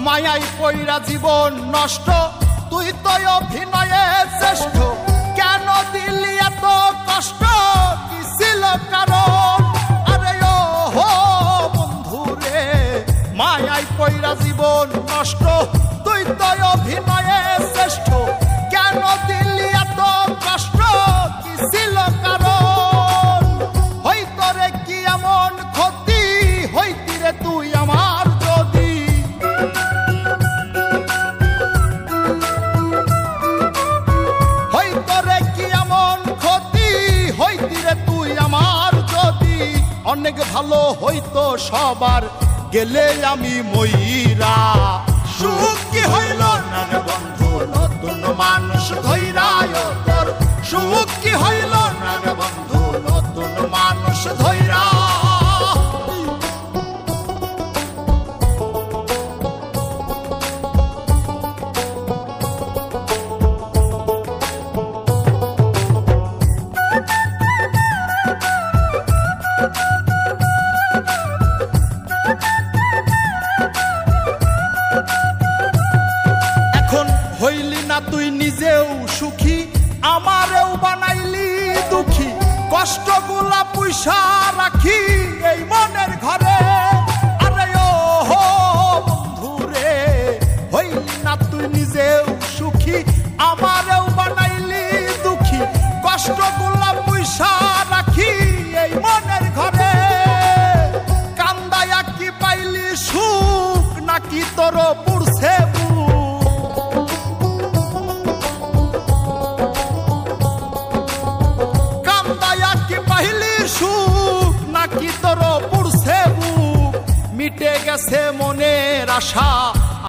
মায়াই পইরা জীবন নষ্ট, তুই তো অভিনয়ে শ্রেষ্ঠ। কেন দিলি এত কষ্ট, কি ছিল কারণ? আরে ও হো বন্ধু রে, মায়াই পইরা জীবন নষ্ট, তুই তো অভিনয়ে শ্রেষ্ঠ। কেন দিলি এত কষ্ট, কি ছিল কারণ? হইতো রে কি এমন ক্ষতি, হইতি রে তুই আমার যদি। হইতো রে কি এমন ক্ষতি, হইতি রে তুই আমার যদি। অনেক ভালো হইতো সবার, গেলে আমি মইরা। সুখ কি হইল না রে বন্ধু, নতুন মানুষ ধইরা তোর। সুখ কি হইল না রে বন্ধু, নতুন মানুষ ধইরা। হইলি না তুই নিজেও সুখী, আমারেও বানাইলি দুঃখী। কষ্টগুলা পয়সা রাখি এই মনের ঘরে। আরে ও হো বন্ধু রে, হইলি না তুই নিজেও সুখী, আমারেও বানাইলি দুঃখী। কষ্টগুলা পয়সা রাখি এই মনের ঘরে। কান্দায়া কি পাইলি সুখ, নাকি তোর পুরছে সুখ, নাকি তোর পুরছে বুক? মিটে গেছে মনের আশা,